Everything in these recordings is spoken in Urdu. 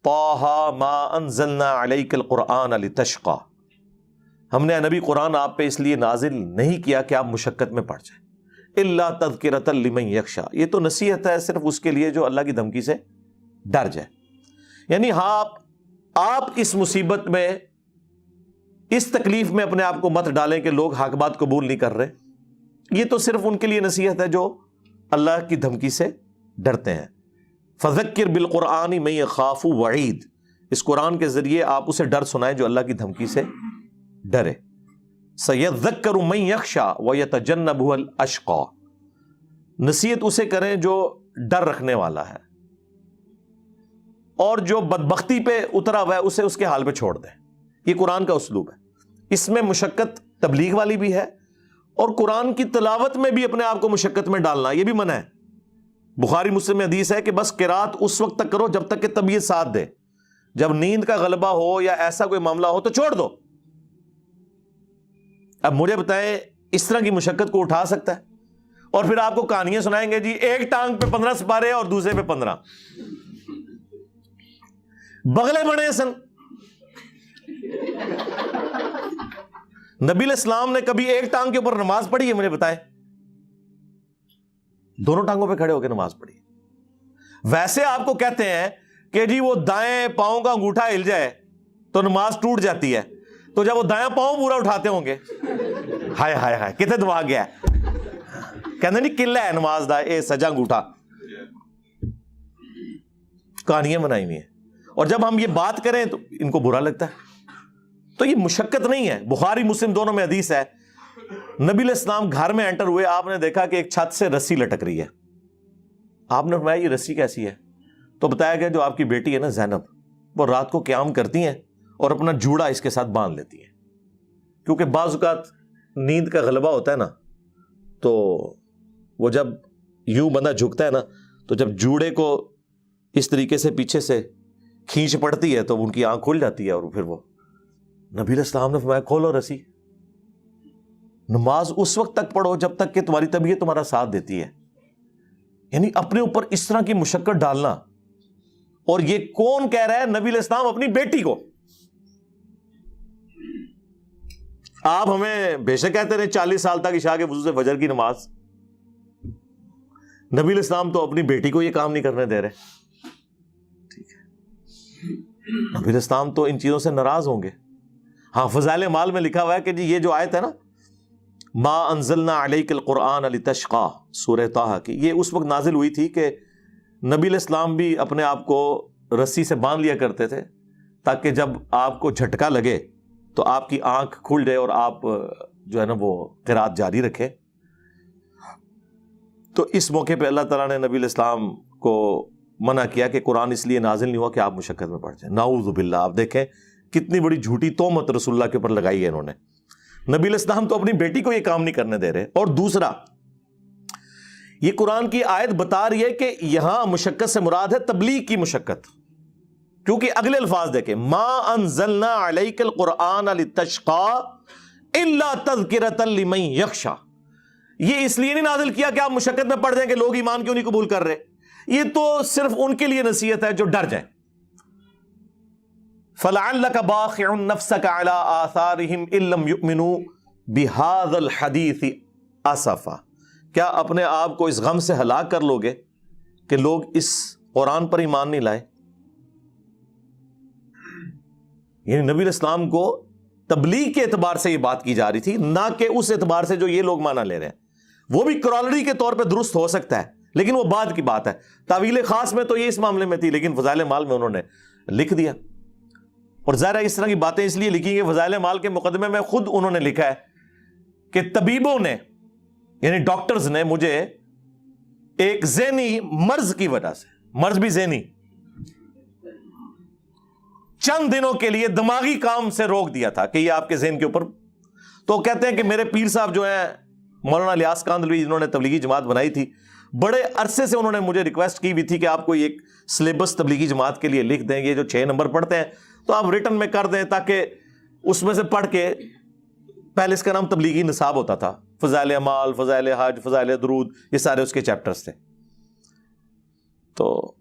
طٰہٰ ما انزلنا علیک القرآن لتشقیٰ، ہم نے نبی قرآن آپ پہ اس لیے نازل نہیں کیا کہ آپ مشقت میں پڑ جائیں، الا تذکرۃ لمن یخشیٰ، یہ تو نصیحت ہے صرف اس کے لیے جو اللہ کی دھمکی سے ڈر جائے. یعنی ہاں آپ اس مصیبت میں، اس تکلیف میں اپنے آپ کو مت ڈالیں کہ لوگ حق بات قبول نہیں کر رہے، یہ تو صرف ان کے لیے نصیحت ہے جو اللہ کی دھمکی سے ڈرتے ہیں. فذکر بالقرآن من یخاف وعید، اس قرآن کے ذریعے آپ اسے ڈر سنائیں جو اللہ کی دھمکی سے ڈرے. سیذکر من یخشیٰ ویتجنبها الاشقیٰ، نصیحت اسے کریں جو ڈر رکھنے والا ہے اور جو بدبختی پہ اترا ہوا ہے اسے اس کے حال پہ چھوڑ دیں. یہ قرآن کا اسلوب ہے. اس میں مشقت تبلیغ والی بھی ہے اور قرآن کی تلاوت میں بھی اپنے آپ کو مشقت میں ڈالنا یہ بھی منع ہے. بخاری مسلم میں حدیث ہے کہ بس قرات اس وقت تک کرو جب تک کہ طبیعت ساتھ دے، جب نیند کا غلبہ ہو یا ایسا کوئی معاملہ ہو تو چھوڑ دو. اب مجھے بتائیں اس طرح کی مشقت کو اٹھا سکتا ہے؟ اور پھر آپ کو کہانیاں سنائیں گے جی ایک ٹانگ پہ 15 سپارے اور دوسرے پہ 15، بغلے بڑے سن. نبی علیہ السلام نے کبھی ایک ٹانگ کے اوپر نماز پڑھی ہے؟ مجھے بتائیں. دونوں ٹانگوں پہ کھڑے ہو کے نماز پڑھی. ویسے آپ کو کہتے ہیں کہ جی وہ دائیں پاؤں کا انگوٹھا ہل جائے تو نماز ٹوٹ جاتی ہے، تو جب وہ دایاں پاؤں پورا اٹھاتے ہوں گے، ہائے ہائے ہائے کتنے دعا گیا ہے، کہتے نہیں قلعہ ہے نماز دا اے سجا انگوٹھا. کہانیاں بنائی ہوئی ہیں. اور جب ہم یہ بات کریں تو ان کو برا لگتا ہے. تو یہ مشقت نہیں ہے. بخاری مسلم دونوں میں حدیث ہے، نبی علیہ السلام گھر میں انٹر ہوئے، آپ نے دیکھا کہ ایک چھت سے رسی لٹک رہی ہے. آپ نے فرمایا یہ رسی کیسی ہے؟ تو بتایا گیا جو آپ کی بیٹی ہے نا زینب، وہ رات کو قیام کرتی ہیں اور اپنا جوڑا اس کے ساتھ باندھ لیتی ہیں، کیونکہ بعض اوقات نیند کا غلبہ ہوتا ہے نا، تو وہ جب یوں بندہ جھکتا ہے نا تو جب جوڑے کو اس طریقے سے پیچھے سے کھینچ پڑتی ہے تو ان کی آنکھ کھل جاتی ہے اور پھر وہ نبی علیہ السلام نے فرمایا کھولو رسی. نماز اس وقت تک پڑھو جب تک کہ تمہاری طبیعت تمہارا ساتھ دیتی ہے. یعنی اپنے اوپر اس طرح کی مشقت ڈالنا. اور یہ کون کہہ رہا ہے؟ نبی علیہ السلام اپنی بیٹی کو. آپ ہمیں بے شک کہتے رہے 40 سال تک عشاء کے وضو سے فجر کی نماز، نبی علیہ السلام تو اپنی بیٹی کو یہ کام نہیں کرنے دے رہے. ٹھیک ہے، نبی علیہ السلام تو ان چیزوں سے ناراض ہوں گے. ہاں فضائل مال میں لکھا ہوا ہے کہ جی یہ جو آیت ہے نا ما انزلنا علیک القرآن لتشقیٰ، سورہ طٰہٰ کی، یہ اس وقت نازل ہوئی تھی کہ نبی علیہ السلام بھی اپنے آپ کو رسی سے باندھ لیا کرتے تھے تاکہ جب آپ کو جھٹکا لگے تو آپ کی آنکھ کھل جائے اور آپ جو ہے نا وہ قرات جاری رکھے. تو اس موقع پہ اللہ تعالیٰ نے نبی علیہ السلام کو منع کیا کہ قرآن اس لیے نازل نہیں ہوا کہ آپ مشقت میں پڑ جائیں. نعوذ باللہ. آپ دیکھیں کتنی بڑی جھوٹی تہمت رسول اللہ کے اوپر لگائی ہے انہوں نے. نبی علیہ السلام تو اپنی بیٹی کو یہ کام نہیں کرنے دے رہے. اور دوسرا، یہ قرآن کی آیت بتا رہی ہے کہ یہاں مشقت سے مراد ہے تبلیغ کی مشقت، کیونکہ اگلے الفاظ دیکھیں ما انزلنا علیک القرآن لتشقیٰ الا تذکرۃ لمن یخشیٰ. یہ اس لیے نہیں نازل کیا کہ آپ مشقت میں پڑ جائیں کہ لوگ ایمان کیوں نہیں قبول کر رہے، یہ تو صرف ان کے لیے نصیحت ہے جو ڈر جائیں. فَلَعَلَّكَ بَاخِعٌ نَفْسَكَ عَلَىٰ آثَارِهِمْ إِن لَّمْ يُؤْمِنُوا بِهَٰذَا الْحَدِيثِ أَسَفًا. کیا اپنے آپ کو اس غم سے ہلاک کر لو گے کہ لوگ اس قرآن پر ایمان نہیں لائے؟ یعنی نبی علیہ السلام کو تبلیغ کے اعتبار سے یہ بات کی جا رہی تھی، نہ کہ اس اعتبار سے جو یہ لوگ مانا لے رہے ہیں. وہ بھی کرالری کے طور پہ درست ہو سکتا ہے لیکن وہ بعد کی بات ہے. تعویل خاص میں تو یہ اس معاملے میں تھی، لیکن فضائل مال میں انہوں نے لکھ دیا. اور ظاہر ہے اس طرح کی باتیں اس لیے لکھی کہ فضائل مال کے مقدمے میں خود انہوں نے لکھا ہے کہ طبیبوں نے، یعنی ڈاکٹرز نے مجھے ایک ذہنی مرض کی وجہ سے، مرض بھی ذہنی، چند دنوں کے لیے دماغی کام سے روک دیا تھا کہ یہ آپ کے ذہن کے اوپر. تو کہتے ہیں کہ میرے پیر صاحب جو ہیں مولانا الیاس کاندھلوی، جنہوں نے تبلیغی جماعت بنائی تھی، بڑے عرصے سے انہوں نے مجھے ریکویسٹ کی بھی تھی کہ آپ کوئی ایک سلیبس تبلیغی جماعت کے لیے لکھ دیں. یہ جو 6 نمبر پڑھتے ہیں تو آپ ریٹن میں کر دیں تاکہ اس میں سے پڑھ کے، پہلے اس کا نام تبلیغی نصاب ہوتا تھا، فضائل اعمال، فضائل حج، فضائل درود، یہ سارے اس کے چیپٹرز تھے. تو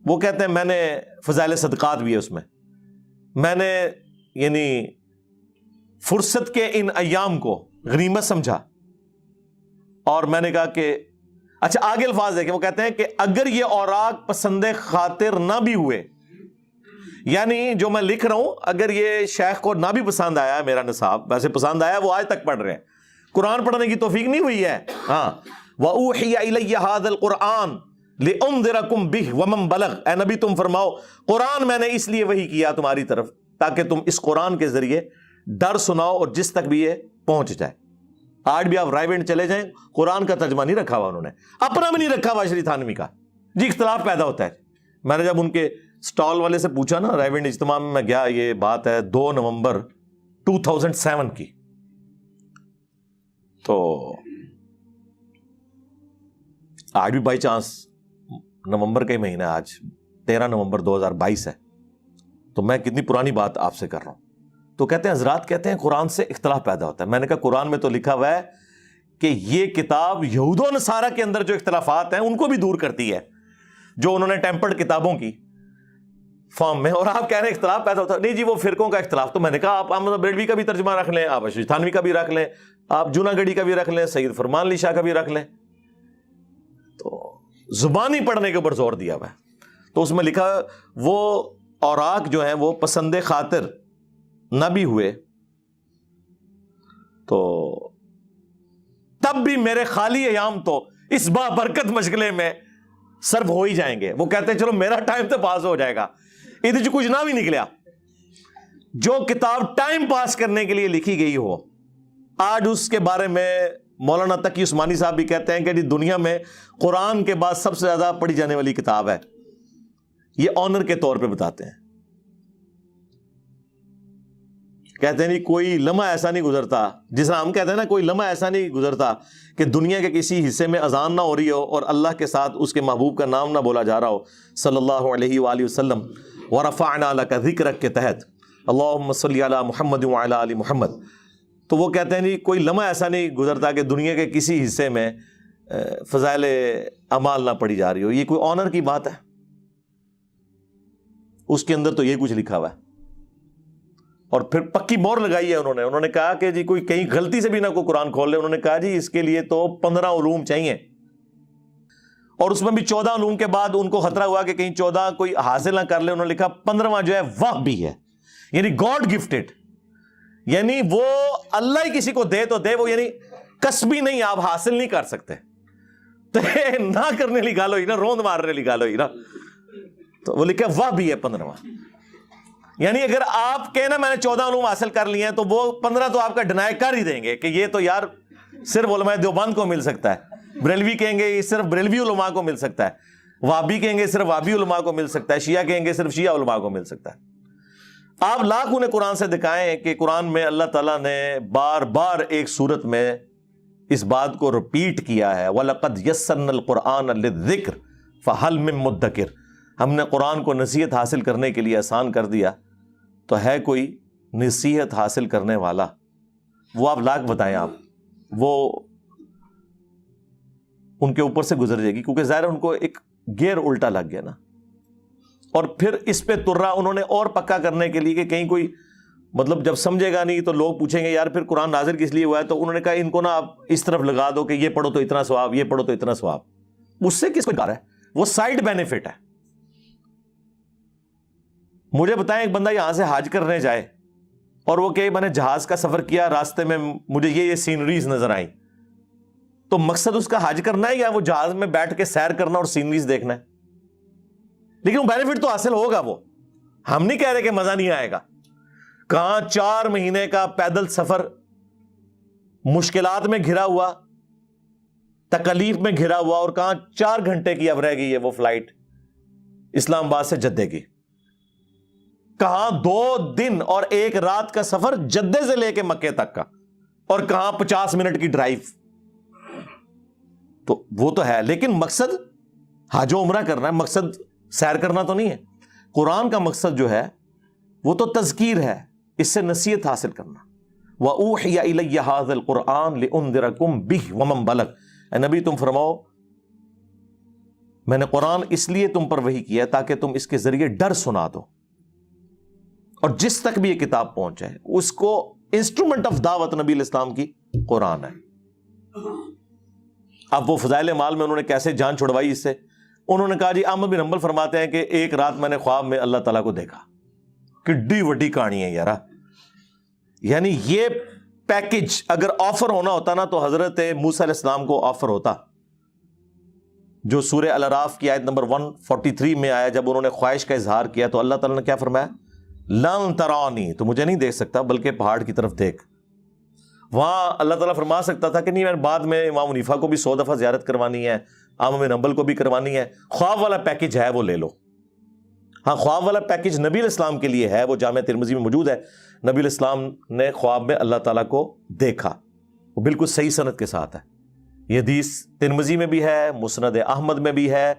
وہ کہتے ہیں میں نے فضائل صدقات بھی ہے اس میں نے یعنی فرصت کے ان ایام کو غنیمت سمجھا، اور میں نے کہا کہ اچھا آگے الفاظ دیکھیں، وہ کہتے ہیں کہ اگر یہ اوراق پسند خاطر نہ بھی ہوئے، یعنی جو میں لکھ رہا ہوں اگر یہ شیخ کو نہ بھی پسند آیا میرا نصاب، ویسے پسند آیا، وہ آج تک پڑھ رہے ہیں، قرآن پڑھنے کی توفیق نہیں ہوئی ہے، ہاں وَأُوحِيَ إِلَيَّ هَذَا الْقُرْآنُ لِأُنذِرَكُم بِهِ وَمَن بَلَغَ، اے نبی تم فرماؤ قرآن میں نے اس لیے وحی کیا تمہاری طرف تاکہ تم اس قرآن کے ذریعے ڈر سناؤ اور جس تک بھی یہ پہنچ جائے۔ آج بھی آپ رائے وینڈ چلے جائیں، قرآن کا ترجمہ نہیں رکھا ہوا انہوں نے، اپنا بھی نہیں رکھا ہوا شری تھانوی کا، جی اختلاف پیدا ہوتا ہے۔ میں نے جب ان کے سٹال والے سے پوچھا نا، رائے وینڈ اجتماع میں گیا، یہ بات ہے 2 نومبر 2007 کی، تو آج بھی بائی چانس نومبر کا ہی مہینہ، آج 13 نومبر 2022 ہے، تو میں کتنی پرانی بات آپ سے کر رہا ہوں۔ تو کہتے ہیں حضرات کہتے ہیں قرآن سے اختلاف پیدا ہوتا ہے۔ میں نے کہا قرآن میں تو لکھا ہوا ہے کہ یہ کتاب یہود و نصارہ کے اندر جو اختلافات ہیں ان کو بھی دور کرتی ہے، جو انہوں نے ٹیمپرڈ کتابوں کی فارم میں، اور آپ کہہ رہے ہیں اختلاف پیدا ہوتا ہے، نہیں جی وہ فرقوں کا اختلاف۔ تو میں نے کہا آپ احمد بریلوی کا بھی ترجمہ رکھ لیں، آپ اشرف تھانوی کا بھی رکھ لیں، آپ جوناگڑھی کا بھی رکھ لیں، سید فرمان علی شاہ کا بھی رکھ لیں، تو زبانی پڑھنے کے اوپر زور دیا ہوا ہے۔ تو اس میں لکھا وہ اوراق جو ہیں وہ پسند خاطر نہ بھی ہوئے تو تب بھی میرے خالی ایام تو اس بابرکت مشغلے میں صرف ہو ہی جائیں گے۔ وہ کہتے ہیں چلو میرا ٹائم تو پاس ہو جائے گا، ادھر جو کچھ نہ بھی نکلیا، جو کتاب ٹائم پاس کرنے کے لیے لکھی گئی ہو، آج اس کے بارے میں مولانا تقی عثمانی صاحب بھی کہتے ہیں کہ دنیا میں قرآن کے بعد سب سے زیادہ پڑھی جانے والی کتاب ہے، یہ آنر کے طور پہ بتاتے ہیں۔ کہتے ہیں نہیں کوئی لمحہ ایسا نہیں گزرتا، جس طرح ہم کہتے ہیں نا کوئی لمحہ ایسا نہیں گزرتا کہ دنیا کے کسی حصے میں اذان نہ ہو رہی ہو اور اللہ کے ساتھ اس کے محبوب کا نام نہ بولا جا رہا ہو صلی اللہ علیہ وآلہ وسلم، وَرَفَعْنَا لَكَ ذِكْرَكَ کے تحت اللہم صلی علی محمد وعلی آل محمد۔ تو وہ کہتے ہیں نہیں کوئی لمحہ ایسا نہیں گزرتا کہ دنیا کے کسی حصے میں فضائل اعمال نہ پڑھی جا رہی ہو، یہ کوئی آنر کی بات ہے؟ اس کے اندر تو یہ کچھ لکھا ہوا ہے، اور پھر پکی مور لگائی ہے انہوں نے کہا کہ جی کوئی کہیں غلطی سے بھی نہ کوئی قرآن کھول لے، انہوں نے کہا جی اس کے لیے تو 15 علوم چاہیے، اور اس میں بھی 14 علوم کے بعد ان کو خطرہ ہوا کہ کہیں 14 کوئی حاصل نہ کر لے، انہوں نے لکھا 15واں جو ہے وہ بھی ہے، یعنی گاڈ گفٹڈ، یعنی وہ اللہ ہی کسی کو دے تو دے، وہ یعنی کسبی نہیں، آپ حاصل نہیں کر سکتے، تو نہ کرنے لی گال ہوئی نا، روند مارنے لی گال ہوئی نا، تو وہ لکھا وہ بھی ہے 15واں، یعنی اگر آپ کہنا میں نے 14 علوم حاصل کر لیے ہیں تو وہ 15 تو آپ کا ڈینائی کر ہی دیں گے کہ یہ تو یار صرف علماء دیوبند کو مل سکتا ہے، بریلوی کہیں گے یہ صرف بریلوی علماء کو مل سکتا ہے، وہابی کہیں گے صرف وہابی علماء کو مل سکتا ہے، شیعہ کہیں گے صرف شیعہ علماء کو مل سکتا ہے۔ آپ لاکھ انہیں قرآن سے دکھائیں کہ قرآن میں اللہ تعالیٰ نے بار بار ایک صورت میں اس بات کو رپیٹ کیا ہے، وَلَقَدْ يَسَّرْنَا الْقُرْآنَ لِلذِّكْرِ فَهَلْ مِن مُدَّكِرٍ، ہم نے قرآن کو نصیحت حاصل کرنے کے لیے آسان کر دیا، تو ہے کوئی نصیحت حاصل کرنے والا؟ وہ آپ لاکھ بتائیں، آپ وہ ان کے اوپر سے گزر جائے گی، کیونکہ ظاہر ان کو ایک گیئر الٹا لگ گیا نا، اور پھر اس پہ ترا انہوں نے اور پکا کرنے کے لیے کہ کہیں کوئی مطلب جب سمجھے گا نہیں تو لوگ پوچھیں گے یار پھر قرآن نازل کس لیے ہوا ہے، تو انہوں نے کہا ان کو نا آپ اس طرف لگا دو کہ یہ پڑھو تو اتنا ثواب، یہ پڑھو تو اتنا ثواب، اس سے کس کو کار ہے؟ وہ سائیڈ بینیفٹ ہے۔ مجھے بتائیں ایک بندہ یہاں سے حج کرنے جائے اور وہ کہ میں نے جہاز کا سفر کیا، راستے میں مجھے یہ سینریز نظر آئیں، تو مقصد اس کا حج کرنا ہے یا وہ جہاز میں بیٹھ کے سیر کرنا اور سینریز دیکھنا ہے؟ لیکن وہ بینیفٹ تو حاصل ہوگا، وہ ہم نہیں کہہ رہے کہ مزہ نہیں آئے گا۔ کہاں 4 مہینے کا پیدل سفر مشکلات میں گھرا ہوا، تکلیف میں گھرا ہوا، اور کہاں 4 گھنٹے کی اب رہ گئی ہے وہ فلائٹ اسلام آباد سے جدے کی، کہاں 2 دن اور 1 رات کا سفر جدے سے لے کے مکے تک کا، اور کہاں 50 منٹ کی ڈرائیو، تو وہ تو ہے، لیکن مقصد حج و عمرہ کرنا ہے، مقصد سیر کرنا تو نہیں ہے۔ قرآن کا مقصد جو ہے وہ تو تذکیر ہے، اس سے نصیحت حاصل کرنا۔ وَأُوحِيَ إِلَيَّ هَذَا الْقُرْآنُ لِأُنذِرَكُم بِهِ وَمَن بَلَغَ، اے نبی تم فرماؤ میں نے قرآن اس لیے تم پر وحی کیا تاکہ تم اس کے ذریعے ڈر سنا دو، اور جس تک بھی یہ کتاب پہنچے اس کو انسٹرومنٹ آف دعوت نبی الاسلام کی قرآن ہے۔ اب وہ فضائل مال میں انہوں نے کیسے جان چھڑوائی اس سے؟ انہوں نے کہا جی احمد بن حنبل فرماتے ہیں کہ ایک رات میں نے خواب میں اللہ تعالیٰ کو دیکھا۔ کڈی وڈی کہانی ہے یارا، یعنی یہ پیکج اگر آفر ہونا ہوتا نا تو حضرت موسیٰ علیہ السلام کو آفر ہوتا، جو سورہ الاعراف کی آیت نمبر 143 میں آیا، جب انہوں نے خواہش کا اظہار کیا تو اللہ تعالیٰ نے کیا فرمایا؟ لن ترانی، تو مجھے نہیں دیکھ سکتا بلکہ پہاڑ کی طرف دیکھ۔ وہاں اللہ تعالیٰ فرما سکتا تھا کہ نہیں، میں بعد میں امام حنیفہ کو بھی 100 دفعہ زیارت کروانی ہے، احمد بن حنبل کو بھی کروانی ہے، خواب والا پیکج ہے وہ لے لو۔ ہاں، خواب والا پیکج نبی علیہ السلام کے لیے ہے، وہ جامع ترمذی میں موجود ہے۔ نبی علیہ السلام نے خواب میں اللہ تعالیٰ کو دیکھا، وہ بالکل صحیح سند کے ساتھ ہے۔ یہ حدیث ترمذی میں بھی ہے، مسند احمد میں بھی ہے،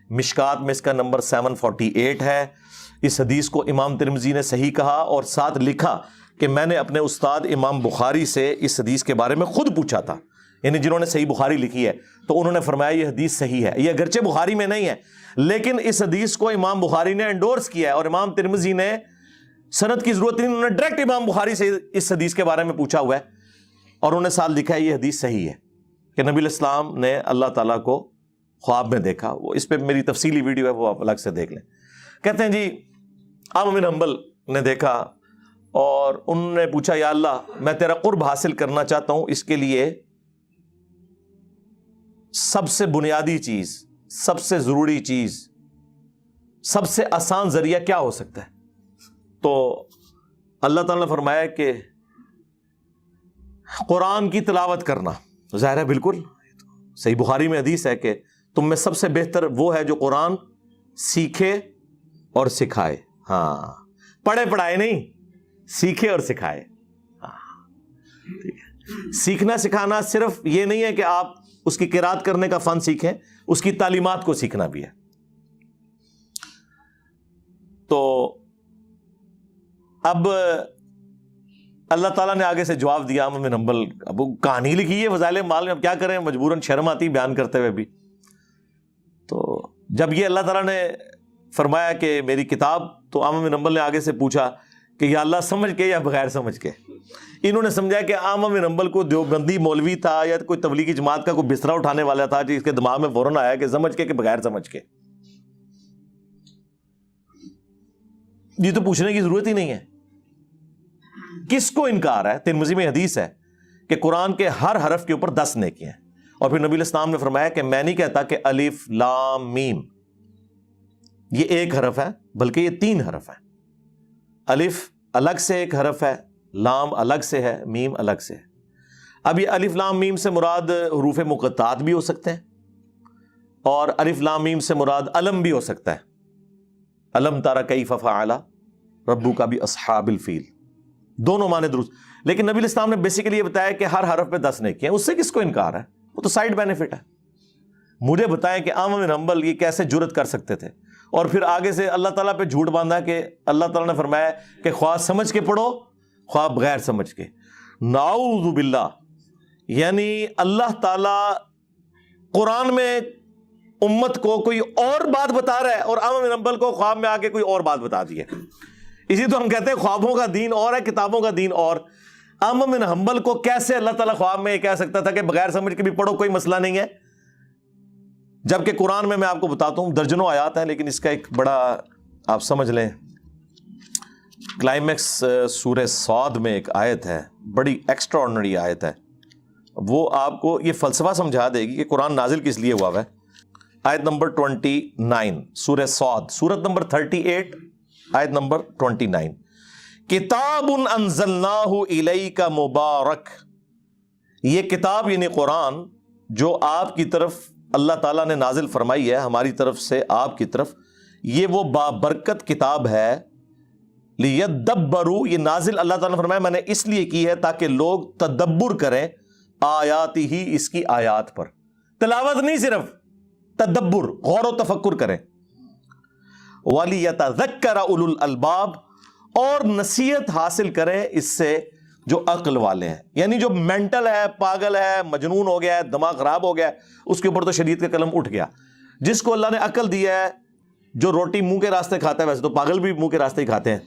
مشکات میں اس کا نمبر 748 ہے۔ اس حدیث کو امام ترمذی نے صحیح کہا اور ساتھ لکھا کہ میں نے اپنے استاد امام بخاری سے اس حدیث کے بارے میں خود پوچھا تھا، یعنی جنہوں نے صحیح بخاری لکھی ہے، تو انہوں نے فرمایا یہ حدیث صحیح ہے۔ یہ اگرچہ بخاری میں نہیں ہے لیکن اس حدیث کو امام بخاری نے انڈورس کیا ہے، اور امام ترمذی نے سند کی ضرورت نہیں، انہوں نے ڈائریکٹ امام بخاری سے اس حدیث کے بارے میں پوچھا ہوا ہے، اور انہوں نے ساتھ لکھا ہے یہ حدیث صحیح ہے کہ نبی علیہ السلام نے اللہ تعالیٰ کو خواب میں دیکھا۔ وہ اس پہ میری تفصیلی ویڈیو ہے، وہ آپ الگ سے دیکھ لیں۔ کہتے ہیں جی احمد بن حنبل نے دیکھا اور انہوں نے پوچھا یا اللہ میں تیرا قرب حاصل کرنا چاہتا ہوں، اس کے لیے سب سے بنیادی چیز، سب سے ضروری چیز، سب سے آسان ذریعہ کیا ہو سکتا ہے؟ تو اللہ تعالیٰ نے فرمایا کہ قرآن کی تلاوت کرنا۔ ظاہر ہے بالکل صحیح بخاری میں حدیث ہے کہ تم میں سب سے بہتر وہ ہے جو قرآن سیکھے اور سکھائے۔ ہاں، پڑھے پڑھائے نہیں، سیکھے اور سکھائے۔ سیکھنا سکھانا صرف یہ نہیں ہے کہ آپ اس کی قرات کرنے کا فن سیکھیں، اس کی تعلیمات کو سیکھنا بھی ہے۔ تو اب اللہ تعالیٰ نے آگے سے جواب دیا احمد بن حنبل، اب کہانی لکھی ہے فضائل مال میں، اب کیا کریں، مجبوراً شرم آتی بیان کرتے ہوئے بھی۔ تو جب یہ اللہ تعالیٰ نے فرمایا کہ میری کتاب، تو احمد بن حنبل نے آگے سے پوچھا کہ یا اللہ سمجھ کے یا بغیر سمجھ کے؟ انہوں نے سمجھا کہ احمد بن حنبل کو دیوبندی مولوی تھا یا کوئی تبلیغی جماعت کا کوئی بستر اٹھانے والا تھا، جس کے دماغ میں فوراً آیا کہ سمجھ کے کہ بغیر سمجھ کے۔ یہ تو پوچھنے کی ضرورت ہی نہیں ہے، کس کو انکار ہے؟ ترمذی میں حدیث ہے کہ قرآن کے ہر حرف کے اوپر 10 نیکیاں ہیں، اور پھر نبی علیہ السلام نے فرمایا کہ میں نہیں کہتا کہ الف لام میم یہ ایک حرف ہے، بلکہ یہ 3 حرف ہیں۔ الف الگ سے ایک حرف ہے، لام الگ سے ہے، میم الگ سے ہے۔ اب یہ الف لام میم سے مراد حروف مقطعات بھی ہو سکتے ہیں، اور الف لام میم سے مراد علم بھی ہو سکتا ہے، علم تارا کیف فعل ربک باصحاب الفیل، دونوں معنی درست۔ لیکن نبی علیہ السلام نے بیسیکلی یہ بتایا کہ ہر حرف پہ 10 نیکیاں، اس سے کس کو انکار ہے؟ وہ تو سائیڈ بینیفٹ ہے۔ مجھے بتائیں کہ احمد بن حنبل یہ کیسے جرت کر سکتے تھے؟ اور پھر آگے سے اللہ تعالیٰ پہ جھوٹ باندھا کہ اللہ تعالیٰ نے فرمایا کہ خواہ سمجھ کے پڑھو خواہ بغیر سمجھ کے۔ نعوذ باللہ، یعنی اللہ تعالیٰ قرآن میں امت کو کوئی اور بات بتا رہا ہے اور احمد بن حنبل کو خواب میں آ کے کوئی اور بات بتا دی ہے۔ اسی تو ہم کہتے ہیں خوابوں کا دین اور ہے، کتابوں کا دین اور۔ احمد بن حنبل کو کیسے اللہ تعالیٰ خواب میں یہ کہہ سکتا تھا کہ بغیر سمجھ کے بھی پڑھو، کوئی مسئلہ نہیں ہے؟ جبکہ قرآن میں آپ کو بتاتا ہوں درجنوں آیات ہیں، لیکن اس کا ایک بڑا آپ سمجھ لیں کلائمیکس سورہ صاد میں ایک آیت ہے، بڑی ایکسٹرا آرڈنری آیت ہے، وہ آپ کو یہ فلسفہ سمجھا دے گی کہ قرآن نازل کس لیے ہوا ہے۔ آیت نمبر 29 سورہ صاد، سورت نمبر 38 آیت نمبر 29، کتاب انزلناہ الیک مبارک، یہ کتاب یعنی قرآن جو آپ کی طرف اللہ تعالیٰ نے نازل فرمائی ہے ہماری طرف سے آپ کی طرف، یہ وہ بابرکت کتاب ہے۔ لیدبروا، یہ نازل اللہ تعالیٰ نے فرمایا میں نے اس لیے کی ہے تاکہ لوگ تدبر کریں آیات ہی، اس کی آیات پر، تلاوت نہیں صرف تدبر، غور و تفکر کریں۔ وَلِيَتَذَكَّرَ أُولُو الْأَلْبَابِ، اور نصیحت حاصل کریں اس سے جو عقل والے ہیں، یعنی جو مینٹل ہے، پاگل ہے، مجنون ہو گیا ہے، دماغ خراب ہو گیا ہے، اس کے اوپر تو شریعت کا قلم اٹھ گیا۔ جس کو اللہ نے عقل دیا ہے، جو روٹی منہ کے راستے کھاتا ہے، ویسے تو پاگل بھی منہ کے راستے ہی کھاتے ہیں،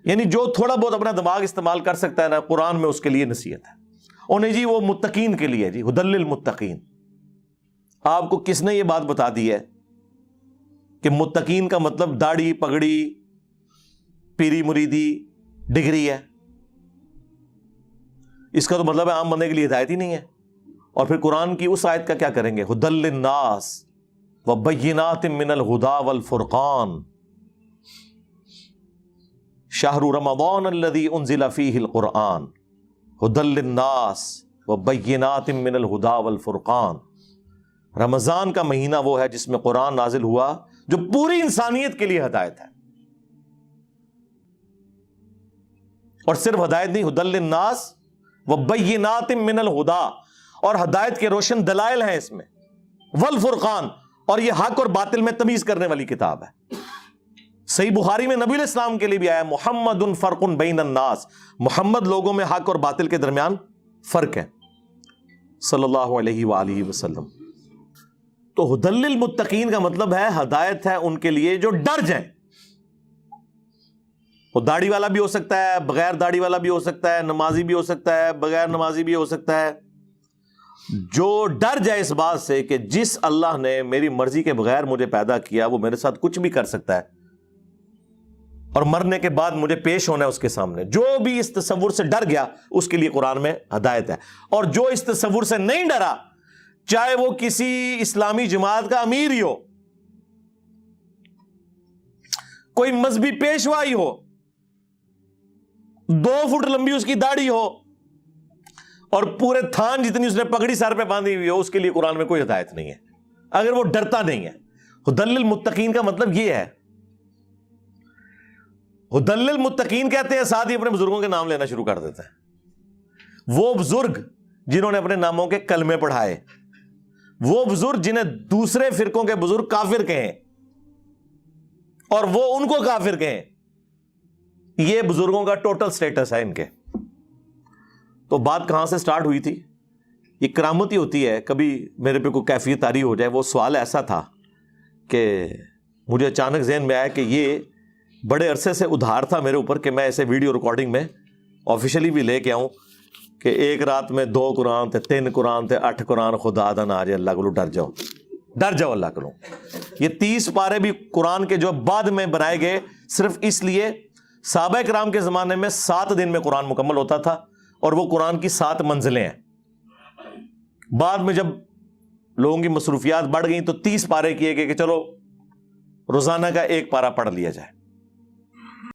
یعنی جو تھوڑا بہت اپنا دماغ استعمال کر سکتا ہے نا، قرآن میں اس کے لیے نصیحت ہے۔ اور نہیں جی وہ متقین کے لیے، جی ہدی للمتقین۔ آپ کو کس نے یہ بات بتا دی ہے کہ متقین کا مطلب داڑھی پگڑی پیری مریدی ڈگری ہے؟ اس کا تو مطلب ہے عام بندے کے لیے ہدایت ہی نہیں ہے۔ اور پھر قرآن کی اس آیت کا کیا کریں گے؟ ہدی للناس وبینات من الہدی والفرقان شہر رمضان الذی انزل فیہ القرآن ہدی للناس وبینات من الہدی والفرقان۔ رمضان کا مہینہ وہ ہے جس میں قرآن نازل ہوا جو پوری انسانیت کے لیے ہدایت ہے، اور صرف ہدایت نہیں، ہدی للناس وبینات من الہدی، اور ہدایت کے روشن دلائل ہیں اس میں، والفرقان، اور یہ حق اور باطل میں تمیز کرنے والی کتاب ہے۔ صحیح بخاری میں نبی علیہ السلام کے لیے بھی آیا محمد فرق بین الناس، محمد لوگوں میں حق اور باطل کے درمیان فرق ہے، صلی اللہ علیہ وآلہ وسلم۔ تو ہدی للمتقین کا مطلب ہے ہدایت ہے ان کے لیے جو ڈر جائیں۔ وہ داڑھی والا بھی ہو سکتا ہے، بغیر داڑھی والا بھی ہو سکتا ہے، نمازی بھی ہو سکتا ہے، بغیر نمازی بھی ہو سکتا ہے، جو ڈر جائے اس بات سے کہ جس اللہ نے میری مرضی کے بغیر مجھے پیدا کیا وہ میرے ساتھ کچھ بھی کر سکتا ہے، اور مرنے کے بعد مجھے پیش ہونا ہے اس کے سامنے۔ جو بھی اس تصور سے ڈر گیا اس کے لیے قرآن میں ہدایت ہے، اور جو اس تصور سے نہیں ڈرا، چاہے وہ کسی اسلامی جماعت کا امیر ہی ہو، کوئی مذہبی پیشوا ہی ہو، 2 فٹ لمبی اس کی داڑھی ہو، اور پورے تھان جتنی اس نے پگڑی سر پہ باندھی ہوئی ہو، اس کے لیے قرآن میں کوئی ہدایت نہیں ہے اگر وہ ڈرتا نہیں ہے۔ ہدی للمتقین کا مطلب یہ ہے۔ ہدی للمتقین کہتے ہیں، ساتھ ہی اپنے بزرگوں کے نام لینا شروع کر دیتے ہیں۔ وہ بزرگ جنہوں نے اپنے ناموں کے کلمے پڑھائے، وہ بزرگ جنہیں دوسرے فرقوں کے بزرگ کافر کہیں اور وہ ان کو کافر کہیں، یہ بزرگوں کا ٹوٹل سٹیٹس ہے ان کے۔ تو بات کہاں سے سٹارٹ ہوئی تھی؟ یہ کرامت ہی ہوتی ہے، کبھی میرے پہ کوئی کیفیت طاری ہو جائے۔ وہ سوال ایسا تھا کہ مجھے اچانک ذہن میں آیا کہ یہ بڑے عرصے سے ادھار تھا میرے اوپر کہ میں ایسے ویڈیو ریکارڈنگ میں آفیشلی بھی لے کے آؤں کہ ایک رات میں 2 قرآن تھے، 3 قرآن تھے، 8 قرآن، خدا دا نہ آجے، اللہ کو ڈر جاؤ، ڈر جاؤ اللہ کو۔ یہ 30 پارے بھی قرآن کے جو بعد میں بنائے گئے صرف اس لیے، صحابہ کرام کے زمانے میں 7 دن میں قرآن مکمل ہوتا تھا، اور وہ قرآن کی 7 منزلیں ہیں۔ بعد میں جب لوگوں کی مصروفیات بڑھ گئیں تو 30 پارے کیے گئے کہ چلو روزانہ کا 1 پارہ پڑھ لیا جائے۔